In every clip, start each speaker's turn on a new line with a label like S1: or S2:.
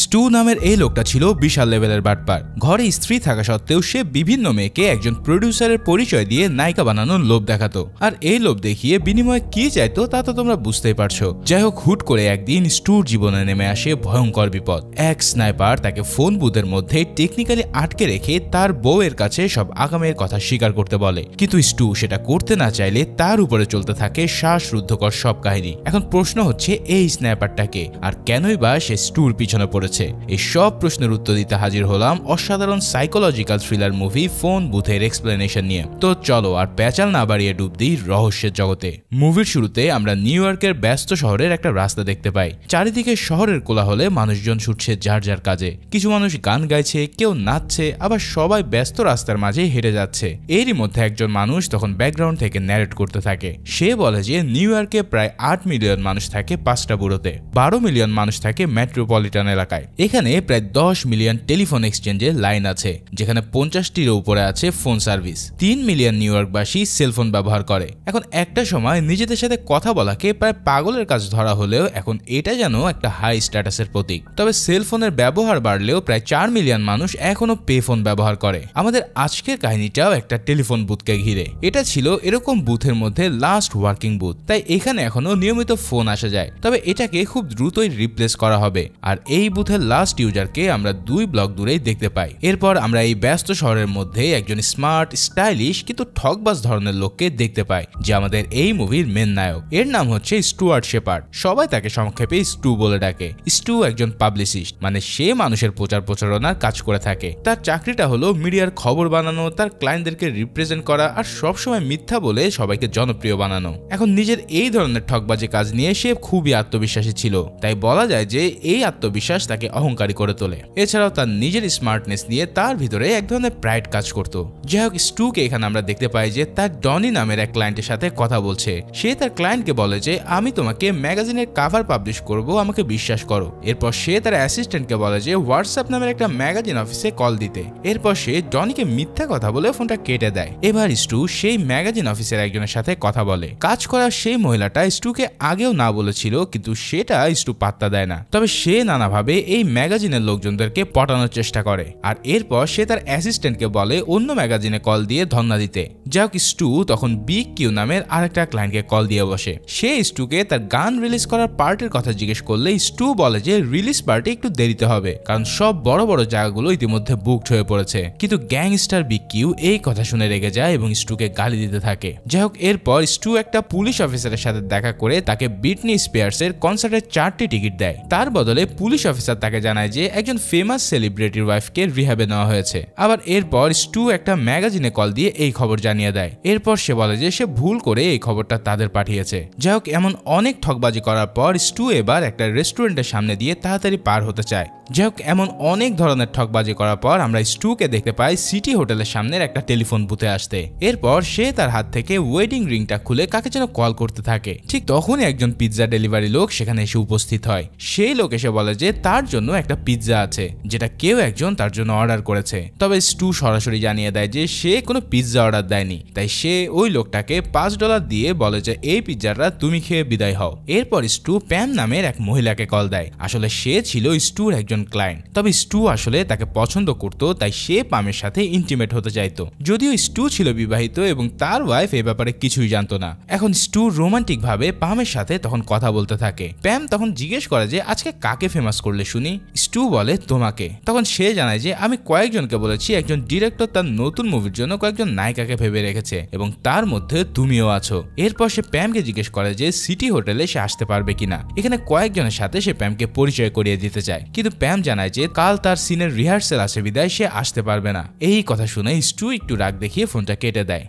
S1: Stew নামের এই লোকটা ছিল বিশাল লেভেলের বাটপার। ঘরে স্ত্রী থাকা সত্ত্বেও সে বিভিন্ন মেয়েকে একজন প্রডিউসারের পরিচয় দিয়ে নায়িকা বানানোর লোভ দেখাতো, আর এই লোভ দেখিয়ে বিনিময়ে কি চাইতো তা তো তোমরা বুঝতেই পারছো। যাই হোক, হুট করে একদিন স্টুর জীবনে নেমে আসে ভয়ঙ্কর বিপদ। এক স্নাইপার তাকে ফোন বুথের মধ্যে টেকনিক্যালি আটকে রেখে তার বউয়ের কাছে সব আগামের কথা স্বীকার করতে বলে, কিন্তু স্টু সেটা করতে না চাইলে তার উপরে চলতে থাকে শ্বাসরুদ্ধকর সব কাহিনী। এখন প্রশ্ন হচ্ছে, এই স্নাইপারটাকে আর কেনই বা সে স্টুর পিছনে পড়েছে? এই সব প্রশ্নের উত্তর দিতে হাজির হলাম অসাধারণ সাইকোলজিক্যাল থ্রিলার মুভি ফোন বুথের এক্সপ্লেনেশন নিয়ে। তো চলো আর প্যাচাল না বাড়িয়ে ডুব দিই রহস্যের জগতে। মুভির শুরুতে আমরা নিউ ইয়র্কের ব্যস্ত শহরের একটা রাস্তা দেখতে পাই। চারিদিকে শহরের কোলাহলে মানুষজন ছুটছে যার যার কাজে। কিছু মানুষ গান গাইছে, কেউ নাচছে, আবার সবাই ব্যস্ত রাস্তার মাঝে হেঁটে যাচ্ছে। এরই মধ্যে একজন মানুষ তখন ব্যাকগ্রাউন্ড থেকে ন্যারেট করতে থাকে। সে বলে যে নিউ ইয়র্কে প্রায় 8 মিলিয়ন মানুষ থাকে 5টা বুড়োতে, 12 মিলিয়ন মানুষ থাকে মেট্রোপলিটন এলাকায়। এখানে প্রায় 10 মিলিয়ন টেলিফোন এক্সচেঞ্জের লাইন আছে, যেখানে 50টির উপরে আছে ফোন সার্ভিস। 3 মিলিয়ন নিউ ইয়র্কবাসী সেলফোন ব্যবহার করে। এখন একটা সময় নিজেদের সাথে কথা বলাকে প্রায় পাগলের কাজ ধরা হলেও এখন এটা যেন একটা হাই স্ট্যাটাসের প্রতীক। তবে সেলফোনের ব্যবহার বাড়লেও প্রায় 4 মিলিয়ন মানুষ এখনো পে ফোন ব্যবহার করে। আমাদের আজকের কাহিনীটাও একটা টেলিফোন বুথকে ঘিরে। এটা ছিল এরকম বুথের মধ্যে লাস্ট ওয়ার্কিং বুথ, তাই এখানে এখনো নিয়মিত ফোন আসা যায়। তবে এটাকে খুব দ্রুতই রিপ্লেস করা হবে, আর এই বুথের লাস্ট ইউজারকে আমরা 2 ব্লক দূরেই দেখতে পাই। এরপর আমরা এই ব্যস্ত শহরের মধ্যে একজন স্মার্ট, স্টাইলিশ কিন্তু ঠকবাজ ধরনের লোককে দেখতে পাই, যে আমাদের এই মুভির মেন নায়ক। এর নাম হচ্ছে স্টুয়ার্ট শেপার্ড। সবাই তাকে সংক্ষেপে স্টু বলে ডাকে। স্টু একজন পাবলিসিস্ট, মানে সে মানুষের প্রচার প্রচারণার কাজ করে থাকে। তার চাকরিটা হলো মিডিয়ার খবর বানানো, তার ক্লায়েন্টদেরকে রিপ্রেজেন্ট করা, আর সবসময় মিথ্যা বলে সবাইকে জনপ্রিয় বানানো। এখন নিজের এই ধরনের ঠকবাজি কাজ নিয়ে সে খুবই আত্মবিশ্বাসী ছিল, তাই বলা যায় যে এই আত্মবিশ্বাস তাকে অহংকারী করে তোলে। এছাড়াও তার নিজের স্মার্টনেস নিয়ে তার ভিতরে এক ধরনের প্রাইড কাজ করত। যাই হোক, স্টুকে এখানে আমরা দেখতে পাই যে তার ডনি নামের এক ক্লায়েন্টের সাথে কথা বলছে। সে তার ক্লায়েন্টকে বলে যে আমি তোমাকে ম্যাগাজিনের কাভার পাবলিশ করব, আমাকে বিশ্বাস করো। এরপর সে তার অ্যাসিস্ট্যান্টকে বলে যে হোয়াটসঅ্যাপ নামের একটা ম্যাগাজিন অফিসে কল দিতে। এরপর সে ডনিকে মিথ্যা কথা বলে ফোনটা কেটে দেয়। এবার স্টু সেই ম্যাগাজিন অফিসের একজনের সাথে কথা বলে। কাজ করার সেই মহিলাটা স্টুকে আগেও না বলেছিল, কিন্তু সেটা স্টু পাত্তা দেয় না। তবে সে নানাভাবে এই ম্যাগাজিনের লোকজনদেরকে পটানোর চেষ্টা করে, আর এরপর সে তার অ্যাসিস্ট্যান্টকে বলে অন্য ম্যাগাজিনে কল দিয়ে ধন্যা দিতে। যাই হোক, স্টু তখন বিগ কিউ নামের আরেকটা ক্লায়েন্টকে কল দিয়ে বসে। সে স্টুকে তার গান রিলিজ করার পার্টির কথা জিজ্ঞেস করলে স্টু বলে যে রিলিজ পার্টি একটু দেরিতে হবে, কারণ সব বড় বড় জায়গাগুলো ইতিমধ্যে বুকড হয়ে পড়েছে। কিন্তু গ্যাংস্টার বিগ কিউ এই কথা শুনে রেগে যায় এবং স্টুকে গালি দিতে থাকে। যাই হোক, এরপর স্টু একটা পুলিশ অফিসারের সাথে দেখা করে তাকে ব্রিটনি স্পিয়ার্সের কনসার্টের 4টি টিকিট দেয়। তার বদলে পুলিশ অফিসার তাকে জানায় যে একজন ফেমাস সেলিব্রিটির ওয়াইফকে রিহ্যাবে নেওয়া হয়েছে। আবার এরপর স্টু একটা ম্যাগাজিনে কল দিয়ে এই খবর জানিয়ে দেয়। এরপর সে বলে যে সে ভুল করে এই খবরটা তাদের পাঠিয়েছে। যাই হোক, এমন অনেক ঠকবাজি করার পর স্টু এবার একটা রেস্টুরেন্টের সামনে দিয়ে তাড়াতাড়ি পার হতে চায়। যাই হোক, এমন অনেক ধরনের ঠকবাজি করার পর আমরা স্টুকে দেখতে পাই সিটি হোটেলের সামনের একটা টেলিফোন বুথে আসতে। এরপর সে তার হাত থেকে ওয়েডিং রিংটা খুলে কাকে যেন কল করতে থাকে। ঠিক তখনই একজন পিৎজা ডেলিভারি লোক সেখানে এসে উপস্থিত হয়। সেই লোক এসে বলে যে তার জন্য একটা পিৎজা আছে, যেটা কেউ একজন তার জন্য অর্ডার করেছে। তবে স্টু সরাসরি জানিয়ে দেয় যে সে কোনো পিৎজা অর্ডার দেয়নি, তাই সে ওই লোকটাকে $5 দিয়ে বলে যে এই পিৎজাটা তুমি খেয়ে বিদায় হও। এরপর স্টু প্যাম নামের এক মহিলাকে কল দেয়। আসলে সে ছিল স্টুর একজন ক্লায়েন্ট, তবে স্টু আসলে তাকে পছন্দ করত, তাই সে পামের সাথে ইন্টিমেট হতে চাইতো। যদিও স্টু ছিল বিবাহিত এবং তার ওয়াইফ এ ব্যাপারে কিছুই জানতো না। এখন স্টু রোমান্টিক ভাবে পামের সাথে তখন কথা বলতে থাকে। প্যাম তখন জিজ্ঞেস করে যে আজকে কাকে ফেমাস করলে শুনি। স্টু বলে তোমাকে। তখন সে জানায় যে আমি কয়েকজনকে বলেছি, একজন ডিরেক্টর তার নতুন মুভির জন্য কয়েকজন নায়িকাকে ভেবে রেখেছে এবং তার মধ্যে তুমিও আছো। এরপর সে প্যামকে জিজ্ঞেস করে যে সিটি হোটেলে সে আসতে পারবে কিনা। এখানে কয়েকজনের সাথে সে প্যামকে পরিচয় করিয়ে দিতে চায়, কিন্তু প্যাম জানায় যে কাল তার সিনের রিহার্সেল আছে বিদায় সে আসতে পারবে না। এই কথা শুনে স্টু একটু রাগ দেখিয়ে ফোনটা কেটে দেয়।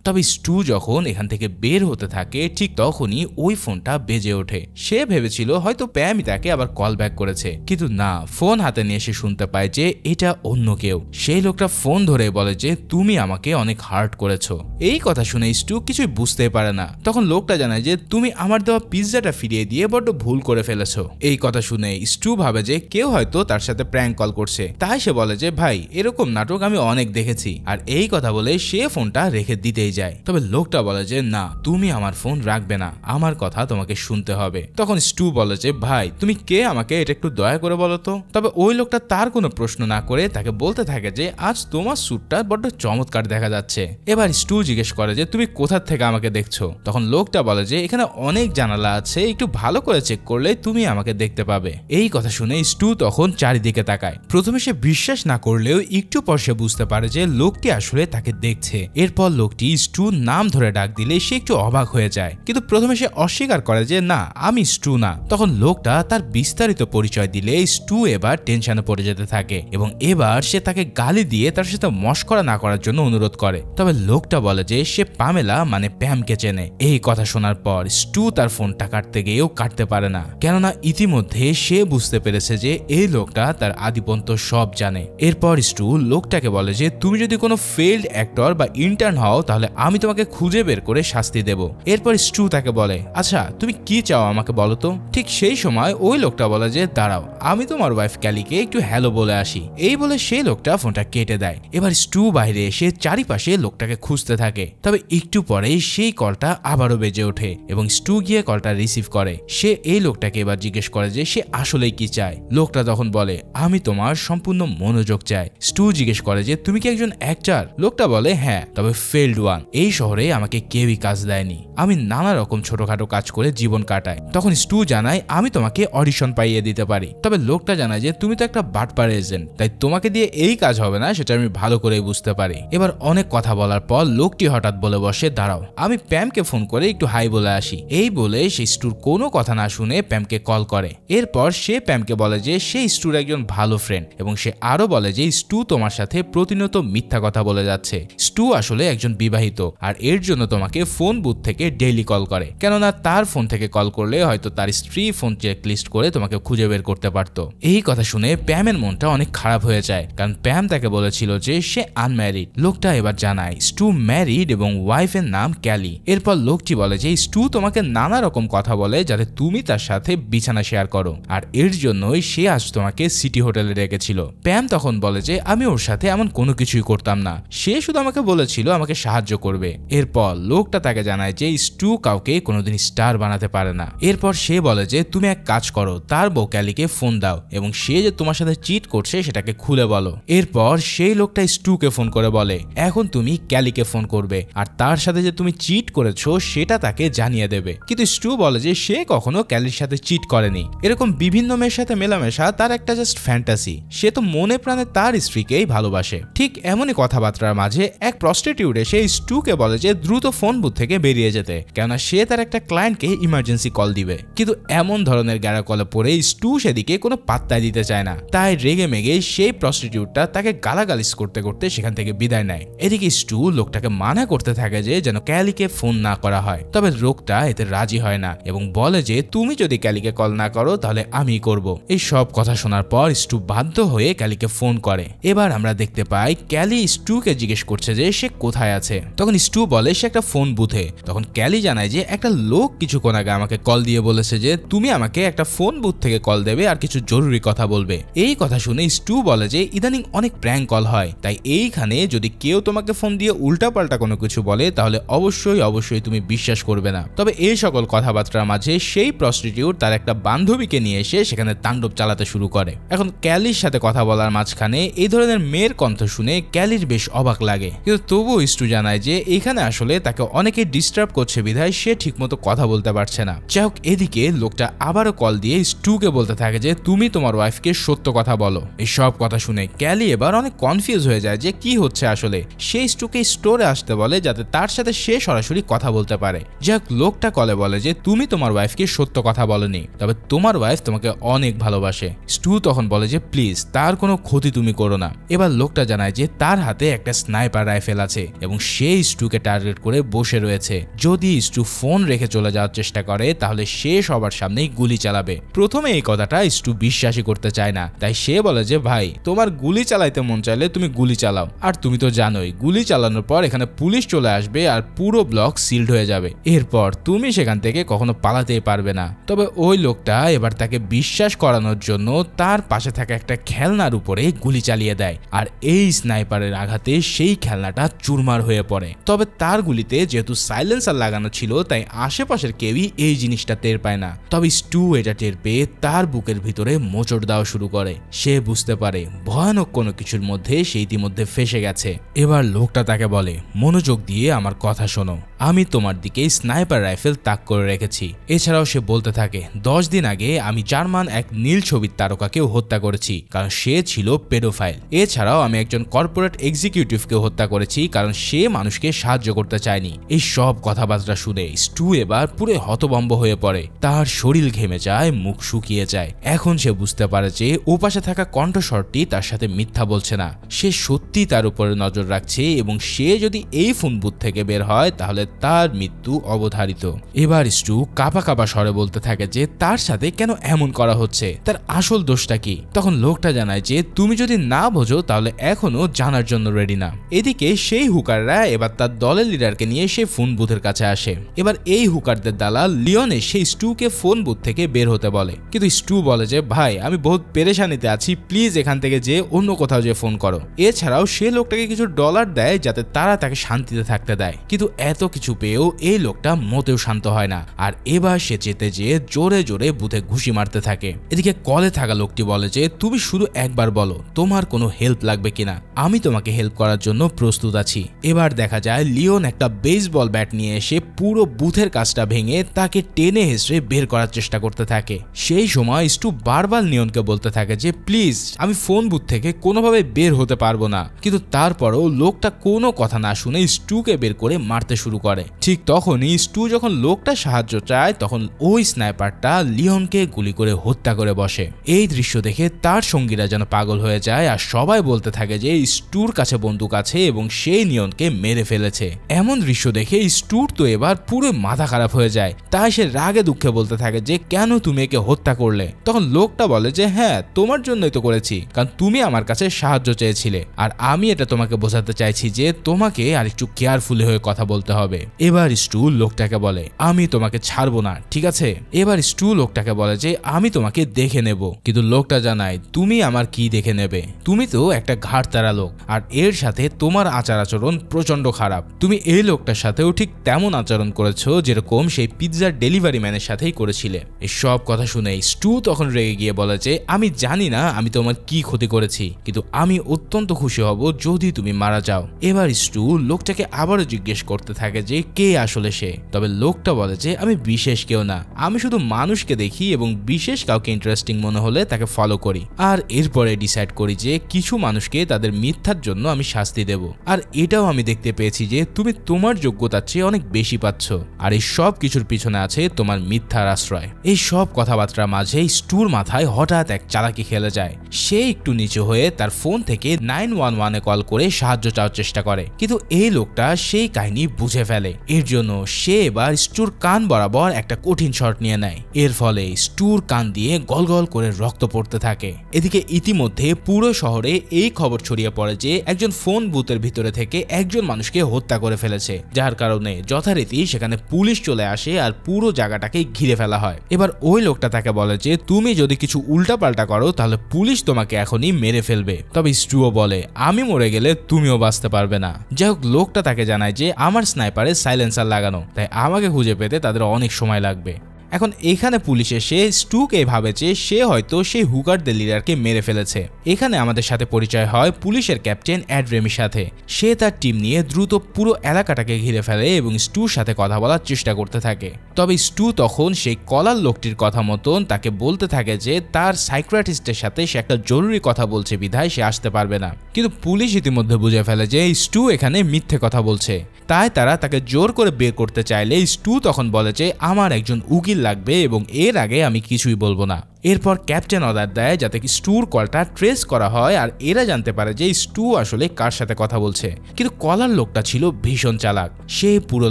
S1: তবে স্টু যখন এখান থেকে বের হতে থাকে ঠিক তখনই ওই ফোনটা বেজে ওঠে। সে ভেবেছিল হয়তো প্যামই তাকে আবার কল ব্যাক করেছে, কিন্তু না, ফোন হাতে নিয়ে সে শুনতে পায় যে এটা অন্য কেউ। সেই লোকটা ফোন ধরে বলে যে তুমি আমাকে অনেক হার্ট করেছো। এই কথা শুনে স্টু কিছুই বুঝতে পারে না। তখন লোকটা জানায় যে তুমি আমার দেওয়া পিৎজাটা ফিরিয়ে দিয়ে বড্ড ভুল করে ফেলেছো। এই কথা শুনে স্টু ভাবে যে কেউ হয়তো তার সাথে প্র্যাঙ্ক কল করছে, তাই সে বলে যে ভাই এরকম নাটক আমি অনেক দেখেছি। আর এই কথা বলে সে ফোনটা রেখে দিতেই যায়। তবে লোকটা বলে যে না, তুমি আমার ফোন রাখবে না, আমার কথা তোমাকে শুনতে হবে। তখন স্টু বলে যে ভাই তুমি কে, আমাকে এটা একটু দয়া করে বলো তো। তবে ওই লোকটা তার কোনো প্রশ্ন না করে তাকে বলতে থাকে যে আজ তোমার স্যুটটা বড্ড চমৎকার দেখা যাচ্ছে। এবার স্টু জিজ্ঞেস করে যে তুমি কোথা থেকে আমাকে দেখছো। তখন লোকটা বলে যে এখানে অনেক জানালা আছে, একটু ভালো করে চেক করলে তুমি আমাকে দেখতে পাবে। এই কথা শুনে স্টু তখন চারিদিকে তাকায়। প্রথমে সে বিশ্বাস না করলেও একটু পর সে বুঝতে পারে যে লোকটি আসলে তাকে দেখছে। এরপর লোকটি স্টু নাম ধরে ডাক দিলে সে একটু অবাক হয়ে যায়, কিন্তু প্রথমে সে অস্বীকার করে যে না, আমি স্টু না। তখন লোকটা তার বিস্তারিত পরিচয় দিলে স্টু এবার টেনশনে পড়ে যেতে থাকে এবং এবার সে তাকে গালি দিয়ে তার সাথে মশকরা না করার জন্য অনুরোধ করে। তবে লোকটা বলে যে সে পামেলা মানে প্যামকে চেনে। এই কথা শোনার পর স্টু তার ফোনটা কাটতে গিয়েও কাটতে পারে না, কেননা ইতিমধ্যে সে বুঝতে পেরেছে যে এই লোকটা তার আদিপন্ত সব জানে। এরপর স্টু লোকটাকে বলে যে তুমি যদি কোনো ফেইল্ড অ্যাক্টর বা ইন্টার্ন হও তাহলে আমি তোমাকে খুঁজে বের করে শাস্তি দেব। এরপর স্টু তাকে বলে আচ্ছা তুমি কি চাও আমাকে বলো তো। ঠিক সেই সময় ওই লোকটা বলে যে দাঁড়াও, আমি তোমার ওয়াইফ ক্যালিকে একটু হ্যালো বলে আসি। এই বলে সেই লোকটা ফোনটা কেটে দেয়। এবার স্টু বাইরে এসে চারিপাশে লোকটাকে খুঁজতে থাকে। তবে একটু পরেই সেই কলটা আবারও বেজে ওঠে এবং স্টু গিয়ে কলটা রিসিভ করে। সে এই লোকটাকে এবার জিজ্ঞেস করে যে সে আসলেই কি চায়। লোকটা তখন বলে আমি তোমার সম্পূর্ণ মনোযোগ চাই। স্টু জিজ্ঞেস করে যে তুমি কি একজন অ্যাক্টর। লোকটা বলে হ্যাঁ, তবে ফেইল্ড ওয়ান। এই শহরে আমাকে কেউই কাজ দেয়নি, আমি নানা রকম ছোটখাটো কাজ করে জীবন কাটাই। তখন স্টু জানায় আমি তোমাকে অডিশন পাইয়ে দিতে পারি। তবে লোকটা জানায় যে তুমি তো একটা বাটপার এজেন্ট, তাই তোমাকে দিয়ে এই কাজ হবে না, সেটা আমি ভালো করেই বুঝতে পারি। এবার অনেক কথা বলার পর লোকটি হঠাৎ বলে বসে দাঁড়াও, আমি প্যামকে ফোন করে একটু হাই বলে আসি। এই বলে সে স্টুর কোনো কথা না শুনে প্যামকে কল করে। এরপর সে প্যামকে বলে যে সে স্টুর একজন ভালো ফ্রেন্ড এবং সে আরো বলে যে স্টু তোমার সাথে প্রতিনিয়ত মিথ্যা কথা বলে যাচ্ছে। স্টু আসলে একজন বিবাহিত আর এর জন্য তোমাকে ফোন বুথ থেকে ডেইলি কল করে, কেননা তার ফোন থেকে কল করলে হয়তো তার স্ত্রী ফোন চেক লিস্ট করে তোমাকে খুঁজে বের করতে পারতো। এই কথা শুনে প্যামের মনটা অনেক খারাপ হয়ে যায়, কারণ প্যাম তাকে বলেছিল যে সে আনম্যারিড। লোকটা এবার জানায় স্টু ম্যারিড এবং ওয়াইফের নাম ক্যালি। এরপর লোকটি বলে যে স্টু তোমাকে নানা রকম কথা বলে যাতে তুমি তার সাথে বিছানা শেয়ার করো, আর এর জন্যই সে আজ তোমাকে সিটি হোটেলে রেখেছিল। প্যাম তখন বলে যে আমি ওর সাথে এমন কোনো কিছুই করতাম না, সে শুধু আমাকে বলেছিল আমাকে সাহায্য করবে। এরপর লোকটা তাকে জানায় যে স্টু কাউকে কোনোদিন স্টার বানাতে পারে না। এরপর সে বলে যে তুমি এক কাজ করো, তার বউ ক্যালিকে ফোন দাও এবং সে যে তোমার সাথে চিট করছে সেটাকে খুলে বলো। এরপর সেই লোকটা স্টুকে ফোন করে বলে এখন তুমি ক্যালিকে ফোন করবে আর তার সাথে যে তুমি চিট করেছো সেটা তাকে জানিয়ে দেবে। কিন্তু স্টু বলে যে সে কখনো ক্যালির সাথে চিট করেনি, এরকম বিভিন্ন মেয়ের সাথে মেলামেশা তার একটা জাস্ট ফ্যান্টাসি, সে তো মনে প্রাণে তার স্ত্রীকেই ভালোবাসে। ঠিক এমনই কথাবার্তার মাঝে এক প্রস্টিটিউট এসে স্টুকে বলে যে দ্রুত ফোন বুথ থেকে বেরিয়ে যেতে, কেননা সে তার একটা ক্লায়েন্টকে ইমার্জেন্সি কল দিবে। কিন্তু এমন ধরনের গ্যারা কলে পড়ে স্টু সেদিকে কোনো পাত্তাই দিতে চায় না, তাই রেগে মেগে সেই প্রস্টিটিউটটা তাকে গালাগালিজ করতে করতে সেখান থেকে বিদায় নেয়। এদিকে স্টু লোকটাকে মানা করতে থাকে যে যেন ক্যালিকে ফোন না করা হয়, তবে লোকটা এতে রাজি হয় না এবং বলে যে তুমি যদি ক্যালিকে কল না করো তাহলে আমি করব। এই সব কথা শোনার পর স্টু বাধ্য হয়ে ক্যালিকে ফোন করে। এবার আমরা দেখতে পাই ক্যালি স্টুকে জিজ্ঞেস করছে যে সে কোথায় আছে। তখন স্টু বলে সে একটা ফোন বুথে। তখন ক্যালি জানায় যে একটা লোক কিছুক্ষণ আগে আমাকে কল দিয়ে বলেছে যে তুমি আমাকে একটা ফোন বুথ থেকে কল দেবে আর কিছু জরুরি কথা বলবে। এই কথা শুনে স্টু বলে যে ইদানিং অনেক প্র্যাঙ্ক কল হয়, তাই এইখানে যদি কেউ তোমাকে ফোন দিয়ে উল্টাপাল্টা কোনো কিছু বলে তাহলে অবশ্যই তুমি বিশ্বাস করবে না। তবে এই সকল কথাবার্তার মাঝে সেই প্রস্টিটিউট তার একটা বান্ধবীকে নিয়ে এসে সেখানে তাণ্ডব চালাতে শুরু করে। এখন ক্যালির সাথে কথা বলার মাঝখানে এই ধরনের মেয়ের কণ্ঠ শুনে ক্যালির বেশ অবাক লাগে, কিন্তু তবুও স্টু জানায় যে এখানে আসলে তাকে অনেকে ডিস্টার্ব করছে বিধায় সে ঠিকমতো কথা বলতে পারছে না। যাই হোক, এদিকে লোকটা আবারও কল দিয়ে স্টুকে বলতে থাকে যে তুমি তোমার ওয়াইফকে সত্য কথা বলো। এই সব কথা শুনে ক্যালি এবার অনেক কনফিউজ হয়ে যায় যে কি হচ্ছে আসলে। সে স্টুকে স্টোরে আসতে বলে যাতে তার সাথে সে সরাসরি কথা বলতে পারে। যাই হোক, লোকটা কলে বলে যে তুমি তোমার ওয়াইফকে সত্য কথা বলনি, তবে তোমার ওয়াইফ তোমাকে অনেক ভালোবাসে। স্টু তখন বলে যে প্লিজ তার কোনো ক্ষতি তুমি করো না। এবার লোকটা জানায় যে তার হাতে একটা স্নাইপার রাইফেল আছে এবং সে স্টুকে টার্গেট করে বসে রয়েছে। যদি স্টু ফোন রেখে চলে যাওয়ার চেষ্টা করে তাহলে সে সবার সামনেই গুলি চালাবে। প্রথমে এই কথাটা স্টু বিশ্বাসই করতে চায় না, তাই সে বলে যে ভাই তোমার গুলি চালাইতে মন চাইলে তুমি গুলি চালাও, আর তুমি তো জানোই গুলি চালানোর পর এখানে পুলিশ চলে আসবে আর পুরো ব্লক সিলড হয়ে যাবে, এরপর তুমি সেখান থেকে কখনো পালাতেই পারবে না। তবে ওই লোকটা এবার তাকে বিশ্বাস করানোর জন্য তার পাশে থাকা একটা খেলনার উপরে গুলি চালিয়ে দেয় আর এই স্নাইপারের আঘাতে সেই খেলনাটা চুরমার হয়ে পড়ে। পড়ে। তবে তার গুলিতে যেহেতু সাইলেন্সার লাগানো ছিল তাই আশেপাশের কেউই এই জিনিসটা টের পায় না। তবে স্টু এটা টের পেয়ে তার বুকের ভিতরে মোচড় দেওয়া শুরু করে। সে বুঝতে পারে ভয়ানক কোনো কিছুর মধ্যে সে ইতিমধ্যে ফেসে গেছে। এবার লোকটা তাকে বলে, মনোযোগ দিয়ে আমার কথা শোনো, আমি তোমার দিকে স্নাইপার রাইফেল তাক করে রেখেছি। এছাড়াও সে বলতে থাকে 10 দিন আগে আমি জার্মান এক নীল ছবির তারকাকেও হত্যা করেছি কারণ সে ছিল পেডোফাইল। এছাড়াও আমি একজন কর্পোরেট এক্সিকিউটিভকে হত্যা করেছি কারণ সে মানুষকে সাহায্য করতে চায়নি। এই সব কথাবার্তা শুনে স্টু এবার পুরো হতভম্ব হয়ে পড়ে। তার শরীর ঘেমে যায়, মুখ শুকিয়ে যায়। এখন সে বুঝতে পারে যে ওপাশে থাকা কণ্ঠস্বরটি তার সাথে মিথ্যা বলছে না, সে সত্যি তার উপরে নজর রাখছে এবং সে যদি এই ফোন বুথ থেকে বের হয় তাহলে তার মৃত্যু অবধারিত। এবার স্টু কাঁপা কাঁপা স্বরে বলতে থাকে যে তার সাথে কেন এমন করা হচ্ছে, তার আসল দোষটা কি। তখন লোকটা জানায় যে তুমি যদি না বোঝো তাহলে এখনো জানার জন্য রেডি না। এদিকে সেই হুকাররা এবার তার দলের লিডারকে নিয়ে সেই ফোন বুথের কাছে আসে। এবার এই হুকারদের দালাল লিওনে সেই স্টুকে ফোন বুথ থেকে বের হতে বলে, কিন্তু স্টু বলে যে ভাই আমি বহুত পেরেশানিতে আছি, প্লিজ এখান থেকে যে অন্য কোথাও যে ফোন করো। এছাড়াও সে লোকটাকে কিছু ডলার দেয় যাতে তারা তাকে শান্তিতে থাকতে দেয়। কিন্তু এত কিছু পেয়েও এই লোকটা মোটেও শান্ত হয় না, আর এবার সে চেতে যেয়ে জোরে জোরে বুথে ঘুষি মারতে থাকে। এদিকে কলে থাকা লোকটি বলে যে তুমি শুধু একবার বলো তোমার কোনো হেল্প লাগবে কিনা, আমি তোমাকে হেল্প করার জন্য প্রস্তুত আছি। এবার দেখা যায় লিওন একটা বেসবল ব্যাট নিয়ে এসে পুরো বুথের কাজটা ভেঙে তাকে টেনে হেসড়ে বের করার চেষ্টা করতে থাকে। সেই সময় স্টু বারবার লিওনকে বলতে থাকে যে প্লিজ আমি ফোন বুথ থেকে কোনোভাবে বের হতে পারবো না, কিন্তু তারপরেও লোকটা কোনো কথা না শুনে স্টুকে বের করে মারতে শুরু করে। ঠিক তখনই স্টু যখন লোকটা সাহায্য চায় তখন ওই স্নাইপারটা লিওনকে গুলি করে হত্যা করে বসে। এই দৃশ্য দেখে তার সঙ্গীরা যেন পাগল হয়ে যায় আর সবাই বলতে থাকে যে স্টুর কাছে বন্দুক আছে এবং সেই লিওনকে মেরে ফেলেছে। এমন দৃশ্য দেখে স্টুর তো এবার পুরো মাথা খারাপ হয়ে যায়, তাই সে রাগে দুঃখে বলতে থাকে যে কেন তুমি একে হত্যা করলে। তখন লোকটা বলে যে হ্যাঁ তোমার জন্যই তো করেছি, কারণ তুমি আমার কাছে সাহায্য চেয়েছিলে আর আমি এটা তোমাকে বোঝাতে চাইছি যে তোমাকে আর একটু কেয়ারফুলি হয়ে কথা বলতে হবে। এবার স্টু লোকটাকে বলে আমি তোমাকে ছাড়বো না, ঠিক আছে। এবার স্টু লোকটাকে বলে যে আমি তোমাকে দেখে নেব, কিন্তু লোকটা জানায় তুমি আমার কি দেখে নেবে, তুমি তো একটা ঘাড়তারা লোক আর এর সাথে তোমার আচার আচরণ প্রচন্ড খারাপ। তুমি এই লোকটার সাথেও ঠিক তেমন আচরণ করেছো যেরকম সেই পিৎজার ডেলিভারি ম্যানের সাথেই করেছিলে। এই সব কথা শুনে স্টু তখন রেগে গিয়ে বলে যে আমি জানি না আমি তোমার কি ক্ষতি করেছি, কিন্তু আমি অত্যন্ত খুশি হব যদি তুমি মারা যাও। এবার স্টু লোকটাকে আবারও জিজ্ঞেস করতে থাকে যে কে আসলে সে। তবে লোকটা বলে যে আমি বিশেষ কেউ না, আমি শুধু মানুষকে দেখি এবং বিশেষ কাউকে ইন্টারেস্টিং মনে হলে তাকে ফলো করি, আর এরপরে ডিসাইড করি যে কিছু মানুষকে তাদের মিথ্যার জন্য আমি শাস্তি দেব। আর এটাও আমি দেখতে পেয়েছি যে তুমি তোমার যোগ্যতার চেয়ে অনেক বেশি পাচ্ছ, আর এই সব কিছুর পিছনে আছে তোমার মিথ্যার আশ্রয়। এই সব কথাবার্তার মাঝে স্টুর মাথায় হঠাৎ এক চালাকি খেলে যায়। সে একটু নিচু হয়ে তার ফোন থেকে 911-এ কল করে সাহায্য চাওয়ার চেষ্টা করে, কিন্তু এই লোকটা সেই কাহিনী বুঝে ফেলে। এর জন্য সে এবার স্টুর কান বরাবর একটা কঠিন শট নিয়ে নেয়। এর ফলে স্টুর কান দিয়ে গল গল করে রক্ত পড়তে থাকে। এদিকে ইতিমধ্যে পুরো শহরে এই খবর ছড়িয়ে পড়ে যে একজন ফোন বুথের ভিতরে থেকে একজন মানুষকে হত্যা করে ফেলেছে, যার কারণে যথারীতি সেখানে পুলিশ চলে আসে আর পুরো জায়গাটাকে ঘিরে ফেলা হয়। এবার ওই লোকটা তাকে বলে যে তুমি যদি কিছু উল্টাপাল্টা করো তাহলে পুলিশ তোমাকে এখনই মেরে ফেলবে। তবে স্টুও বলে আমি মরে গেলে তুমিও বাঁচতে পারবে না। যাই হোক লোকটা তাকে জানায় যে আমার স্নাইপারে সাইলেন্সার লাগানো, তাই আমাকে খুঁজে পেতে তাদের অনেক সময় লাগবে। এখন এখানে পুলিশ এসে স্টুকে ভাবে যে সে হয়তো সেই হুকারদের লিডারকে মেরে ফেলেছে। এখানে আমাদের সাথে পরিচয় হয় পুলিশের ক্যাপ্টেন এড রেমির সাথে। সে তার টিম নিয়ে দ্রুত পুরো এলাকাটাকে ঘিরে ফেলে এবং স্টুর সাথে কথা বলার চেষ্টা করতে থাকে। তবে স্টু তখন সেই কলার লোকটির কথা মতন তাকে বলতে থাকে যে তার সাইকিয়াট্রিস্টের সাথে সে একটা জরুরি কথা বলছে বিধায় সে আসতে পারবে না। কিন্তু পুলিশ ইতিমধ্যে বুঝে ফেলে যে স্টু এখানে মিথ্যে কথা বলছে, তাই তারা তাকে জোর করে বের করতে চাইলে স্টু তখন বলে যে আমার একজন উকিল লাগবে এবং এর আগে আমি কিছুই বলবো না। এরপর ক্যাপ্টেন অর্ডার দেয় যাতে কি স্টুর কলটা ট্রেস করা হয় আর এরা জানতে পারে যে স্টু আসলে কার সাথে কথা বলছে। কিন্তু কলার লোকটা ছিল ভীষণ চালাক, সে পুরো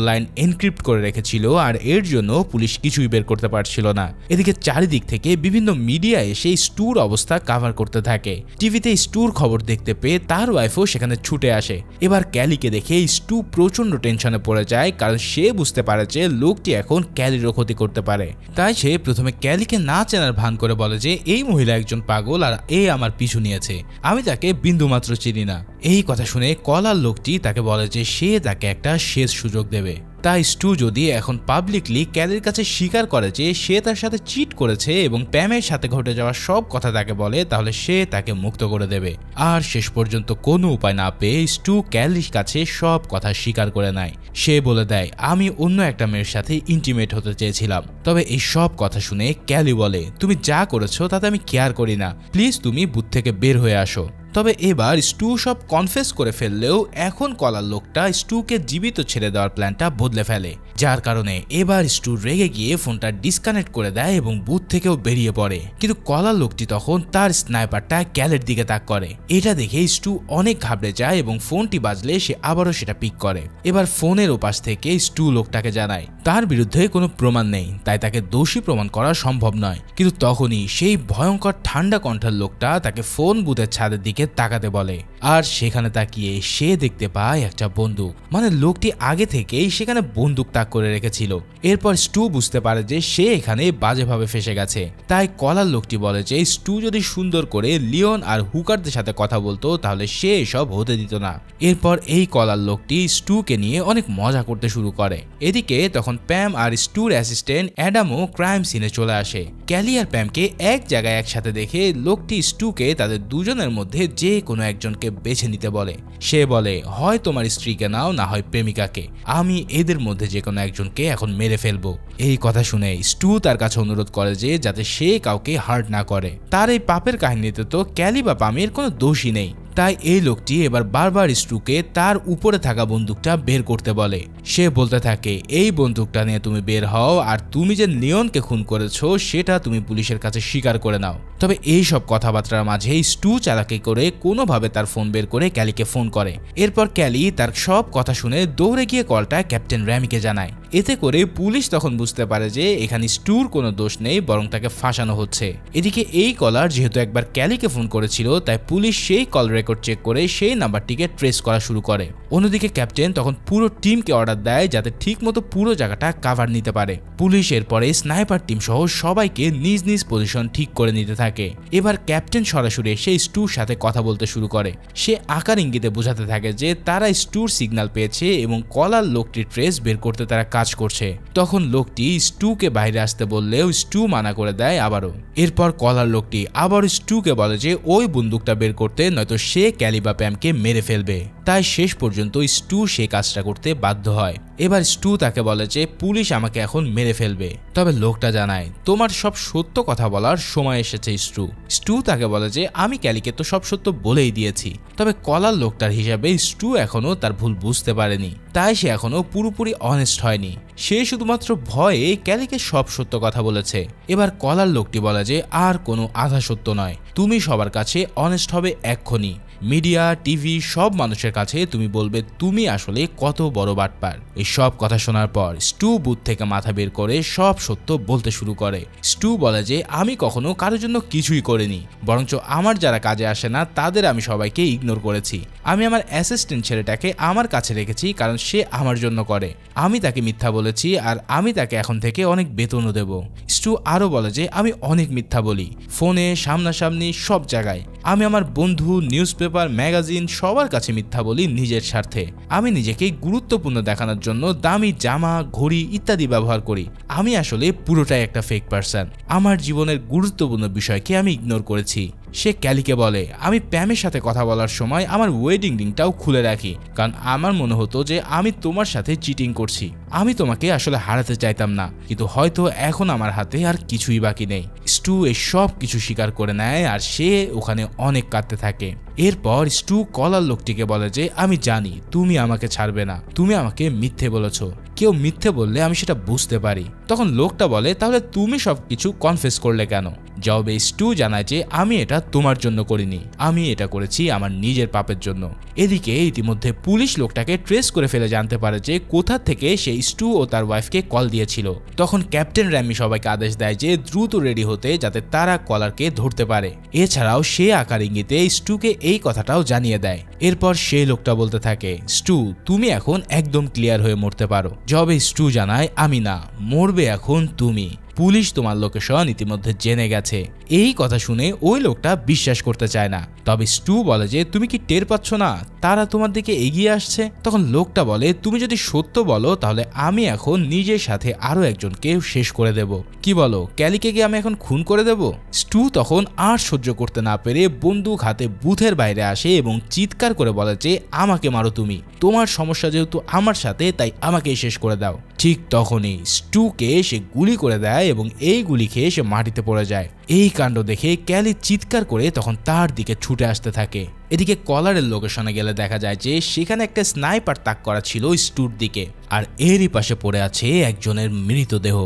S1: লাইন এনক্রিপ্ট করে রেখেছিল আর এর জন্য পুলিশ কিছুই বের করতে পারছিল না। এদিকে চারিদিক থেকে বিভিন্ন মিডিয়া এসে স্টুর অবস্থা কভার করতে থাকে। টিভিতে স্টুর খবর দেখতে পেয়ে তার ওয়াইফও সেখানে ছুটে আসে। এবার ক্যালিকে দেখে স্টু প্রচন্ড টেনশনে পড়ে যায়, কারণ সে বুঝতে পারে যে লোকটি এখন ক্যালিরও ক্ষতি করতে পারে। তাই সে প্রথমে ক্যালিকে না চেনার ভান করে বলে যে এই মহিলা একজন পাগল আর এ আমার পিছু নিয়েছে, আমি তাকে বিন্দুমাত্র চিনি না। এই কথা শুনে কলার লোকটি তাকে বলে যে সে তাকে একটা শেষ সুযোগ দেবে। তাই স্টু যদি এখন পাবলিকলি ক্যালির কাছে স্বীকার করে যে সে তার সাথে চিট করেছে এবং প্যামের সাথে ঘটে যাওয়া সব কথা তাকে বলে, তাহলে সে তাকে মুক্ত করে দেবে। আর শেষ পর্যন্ত কোনো উপায় না পেয়ে স্টু ক্যালির কাছে সব কথা স্বীকার করে নেয়। সে বলে দেয় আমি অন্য একটা মেয়ের সাথে ইন্টিমেট হতে চেয়েছিলাম। তবে এই সব কথা শুনে ক্যালি বলে তুমি যা করেছো তাতে আমি কেয়ার করি না, প্লিজ তুমি বুথ থেকে বের হয়ে আসো। তবে এবার স্টু সব কনফেস করে ফেললেও এখন কলার লোকটা স্টুকে জীবিত ছেড়ে দেওয়ার প্ল্যানটা বদলে ফেলে, যার কারণে এবার স্টু রেগে গিয়ে ফোনটা ডিসকানেক্ট করে দেয় এবং বুথ থেকেও বেরিয়ে পড়ে। কিন্তু কলার লোকটি তখন তার স্নাইপারটা ক্যালের দিকে তাক করে। এটা দেখে স্টু অনেক ঘাবড়ে যায় এবং ফোনটি বাজলে সে আবারও সেটা পিক করে। এবার ফোনের ওপাশ থেকে স্টু লোকটাকে জানায় তার বিরুদ্ধে কোনো প্রমাণ নেই, তাই তাকে দোষী প্রমাণ করা সম্ভব নয়। কিন্তু তখনই সেই ভয়ঙ্কর ঠান্ডা কণ্ঠের লোকটা তাকে ফোন বুথের ছাদের দিকে তাকাতে বলে, আর সেখানে তাকিয়ে সে দেখতে পায় একটা বন্দুক। মানে লোকটি আগে থেকেই সেখানে বন্দুক তাক করে রেখেছিল। এরপর স্টু বুঝতে পারে যে সে এখানে বাজেভাবে ফেসে গেছে। তাই কলার লোকটি বলে যে স্টু যদি সুন্দর করে লিওন আর হুকারদের সাথে কথা বলতো তাহলে সে এসব হতে দিত না। এরপর এই কলার লোকটি স্টুকে নিয়ে অনেক মজা করতে শুরু করে। এদিকে তখন প্যাম আর স্টুর অ্যাসিস্ট্যান্ট অ্যাডামও ক্রাইম সিনে চলে আসে। ক্যালি আর প্যামকে এক জায়গায় একসাথে দেখে লোকটি স্টুকে তাদের দুজনের মধ্যে যে কোনো একজনকে বেছে নিতে বলে। সে বলে হয় তোমার স্ত্রীকে নাও, না হয় প্রেমিকাকে, আমি এদের মধ্যে যে কোনো একজনকে এখন মেরে ফেলবো। এই কথা শুনে স্টু তার কাছে অনুরোধ করে যে যাতে সে কাউকে হার্ট না করে। তার এই পাপের কাহিনীতে তো ক্যালি বা পামের কোনো দোষই নেই। তাই এই লোকটি এবার বারবার স্টুকে তার উপরে থাকা বন্দুকটা বের করতে বলে। সে বলতে থাকে এই বন্দুকটা নিয়ে তুমি বের হও আর তুমি যে লিওনকে খুন করেছো সেটা তুমি পুলিশের কাছে স্বীকার করে নাও। তবে এই সব কথাবার্তার মাঝে স্টু চালাকি করে কোনোভাবে তার ফোন বের করে ক্যালিকে ফোন করে। এরপর ক্যালি তার সব কথা শুনে দৌড়ে গিয়ে কলটা ক্যাপ্টেন র্যামিকে জানায়। এতে করে পুলিশ তখন বুঝতে পারে যে এখানে স্টুর কোনো দোষ নেই, বরং তাকে ফাঁসানো হচ্ছে। এদিকে এই কলার যেহেতু একবার ক্যালিকে ফোন করেছিল, তাই পুলিশ সেই কল রেকর্ড চেক করে সেই নাম্বারটিকে ট্রেস করা শুরু করে। অন্যদিকে ক্যাপ্টেন তখন পুরো টিমকে অর্ডার দেয় যাতে ঠিকমতো পুরো জায়গাটা কাভার নিতে পারে। পুলিশ এরপরে স্নাইপার টিম সহ সবাইকে নিজ নিজ পজিশন ঠিক করে নিতে থাকে। এবার ক্যাপ্টেন সরাসরি এসে স্টুর সাথে কথা বলতে শুরু করে। সে আকার ইঙ্গিতে বোঝাতে থাকে যে তারা স্টুর সিগন্যাল পেয়েছে এবং কলার লোকটির ট্রেস বের করতে তারা কাজ করছে। তখন লোকটি স্টুকে বাইরে আসতে বললেও স্টু মানা করে দেয় আবারও। এরপর কলার লোকটি আবার স্টুকে বলে যে ওই বন্দুকটা বের করতে, নয়তো সে ক্যালি বা প্যামকে মেরে ফেলবে। তাই শেষ পর্যন্ত স্টু সে কাজটা করতে বাধ্য হয়। এবার স্টু তাকে বলে যে পুলিশ আমাকে এখন মেরে ফেলবে। তবে লোকটা জানায় তোমার সব সত্য কথা বলার সময় এসেছে স্টু। স্টু তাকে বলে যে আমি ক্যালিকে তো সব সত্য বলেই দিয়েছি। তবে কলার লোকটার হিসাবে স্টু এখনো তার ভুল বুঝতে পারেনি, তাই সে এখনো পুরোপুরি অনেস্ট হয়নি। সে শুধুমাত্র ভয়ে ক্যালিকে সব সত্য কথা বলেছে। এবার কলার লোকটি বলে যে আর কোনো আধা সত্য নয়, তুমি সবার কাছে অনেস্ট হবে এক্ষুনি। মিডিয়া, টিভি সব মানুষের কাছে তুমি বলবে তুমি আসলে কত বড় বাটপার। এই সব কথা শোনার পর স্টু বুথ থেকে মাথা বের করে সব সত্য বলতে শুরু করে। স্টু বলে যে আমি কখনো কারোর জন্য কিছুই করিনি, বরঞ্চ আমার যারা কাজে আসে না তাদের আমি সবাইকে ইগনোর করেছি। আমি আমার অ্যাসিস্ট্যান্ট ছেলেটাকে আমার কাছে রেখেছি কারণ সে আমার জন্য করে। আমি তাকে মিথ্যা বলেছি আর আমি তাকে এখন থেকে অনেক বেতনও দেব। স্টু আরও বলে যে আমি অনেক মিথ্যা বলি, ফোনে, সামনাসামনি, সব জায়গায়। আমি আমার বন্ধু, নিউজ পেপার, ম্যাগাজিন সবার কাছে মিথ্যা বলি নিজের স্বার্থে। আমি নিজেকে গুরুত্বপূর্ণ দেখানোর জন্য দামি জামা, ঘড়ি ইত্যাদি ব্যবহার করি। আমি আসলে পুরোটাই একটা ফেক পারসন। আমার জীবনের গুরুত্বপূর্ণ বিষয়কে আমি ইগনোর করেছি। সে ক্যালিকে বলে আমি প্যামের সাথে কথা বলার সময় আমার ওয়েডিং রিংটাও খুলে রাখি, কারণ আমার মনে হতো যে আমি তোমার সাথে চিটিং করছি। আমি তোমাকে আসলে হারাতে চাইতাম না, কিন্তু হয়তো এখন আমার হাতে আর কিছুই বাকি নেই। স্টু এই সব কিছু স্বীকার করে নেয় আর সে ওখানে অনেক কাঁদতে থাকে। এরপর স্টু কলার লোকটিকে বলে যে আমি জানি তুমি আমাকে ছাড়বে না, তুমি আমাকে মিথ্যে বলেছো। কেউ মিথ্যে বললে আমি সেটা বুঝতে পারি। তখন লোকটা বলে তাহলে তুমি সবকিছু কনফেস করলে কেন? জবাবে স্টু জানায় যে আমি এটা তোমার জন্য করিনি, আমি এটা করেছি আমার নিজের পাপের জন্য। এদিকে ইতিমধ্যে পুলিশ লোকটাকে ট্রেস করে ফেলে জানতে পারে যে কোথা থেকে সে স্টু ও তার ওয়াইফকে কল দিয়েছিল। তখন ক্যাপ্টেন র্যামি সবাইকে আদেশ দেয় যে দ্রুত রেডি হতে, যাতে তারা কলারকে ধরতে পারে। এছাড়াও সে আকার ইঙ্গিতে স্টুকে এই কথাটাও জানিয়ে দেয়। এরপর সেই লোকটা বলতে থাকে স্টু তুমি এখন একদম ক্লিয়ার হয়ে মরতে পারো। জবাবে স্টু জানায় আমি না, মরবে এখন তুমি। পুলিশ তোমার লোকেশন ইতিমধ্যে জেনে গেছে। এই কথা শুনে ওই লোকটা বিশ্বাস করতে চায় না। তবে স্টু বলে যে তুমি কি টের পাচ্ছ না তারা তোমার দিকে এগিয়ে আসছে? তখন লোকটা বলে তুমি যদি সত্য বলো তাহলে আমি এখন নিজের সাথে আরো একজনকে শেষ করে দেব। কি বলো, ক্যালিকে কি আমি এখন খুন করে দেব? স্টু তখন আর সহ্য করতে না পেরে বন্দুক হাতে বুথের বাইরে আসে এবং চিৎকার করে বলে যে আমাকে মারো, তুমি, তোমার সমস্যা যেহেতু আমার সাথে তাই আমাকেই শেষ করে দাও। ঠিক তখনই স্টুকে সে গুলি করে দেয় এবং এই গুলি খেয়ে সে মাটিতে পড়ে যায়। এই কাণ্ড দেখে ক্যালি চিৎকার করে তখন তার দিকে ছুটে আসতে থাকে। এদিকে কলারের লোকেশনে গেলে দেখা যায় যে সেখানে একটা স্নাইপার তাক করা ছিল স্টুর দিকে, আর এরই পাশে পড়ে আছে একজনের মৃতদেহ।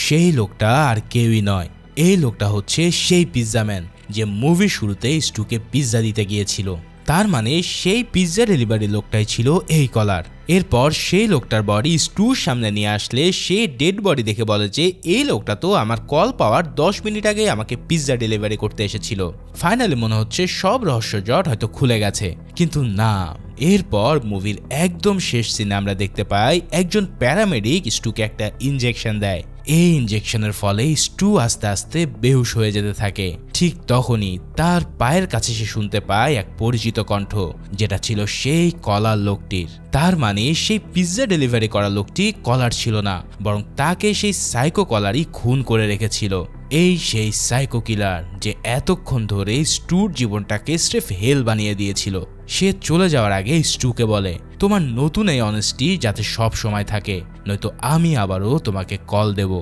S1: সেই লোকটা আর কেউই নয়, এই লোকটা হচ্ছে সেই পিৎজাম্যান যে মুভির শুরুতে স্টুকে পিৎজা দিতে গিয়েছিল। তার মানে সেই পিৎজা ডেলিভারি লোকটাই ছিল এই কলার। এরপর সেই লোকটার বডি স্টুর সামনে নিয়ে আসলে সে ডেড বডি দেখে বলে যে এই লোকটা তো আমার কল পাওয়ার 10 মিনিট আগে আমাকে পিৎজা ডেলিভারি করতে এসেছিল। ফাইনালি মনে হচ্ছে সব রহস্য জট হয়তো খুলে গেছে, কিন্তু না। এরপর মুভির একদম শেষ সিনে আমরা দেখতে পাই একজন প্যারামেডিক স্টুকে একটা ইনজেকশন দেয়। এই ইনজেকশনের ফলে স্টু আস্তে আস্তে বেহুশ হয়ে যেতে থাকে। ঠিক তখনই তার পায়ের কাছে সে শুনতে পায় এক পরিচিত কণ্ঠ, যেটা ছিল সেই কলার লোকটির। তার মানে সেই পিৎজা ডেলিভারি করা লোকটি কলার ছিল না, বরং তাকে সেই সাইকো কলারই খুন করে রেখেছিল। এই সেই সাইকো কিলার যে এতক্ষণ ধরে স্টুর জীবনটাকে স্রেফ হেল বানিয়ে দিয়েছিল। সে চলে যাওয়ার আগে স্টুকে বলে তোমার নতুন এই অনেস্টি যাতে সব সময় থাকে, নয়তো আমি আবারও তোমাকে কল দেব।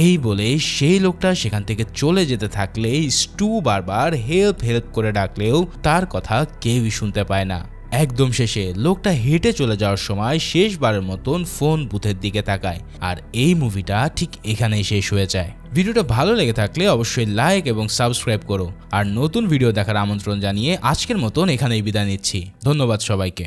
S1: এই বলে সেই লোকটা সেখান থেকে চলে যেতে থাকলে স্টু বারবার হেল্প করে ডাকলেও তার কথা কেউই শুনতে পায় না। একদম শেষে লোকটা হেঁটে চলে যাওয়ার সময় শেষবারের মতন ফোন বুথের দিকে তাকায়। আর এই মুভিটা ঠিক এখানেই শেষ হয়ে যায়। ভিডিওটা ভালো লেগে থাকলে অবশ্যই লাইক এবং সাবস্ক্রাইব করো। আর নতুন ভিডিও দেখার আমন্ত্রণ জানিয়ে আজকের মতন এখানেই বিদায় নিচ্ছি। ধন্যবাদ সবাইকে।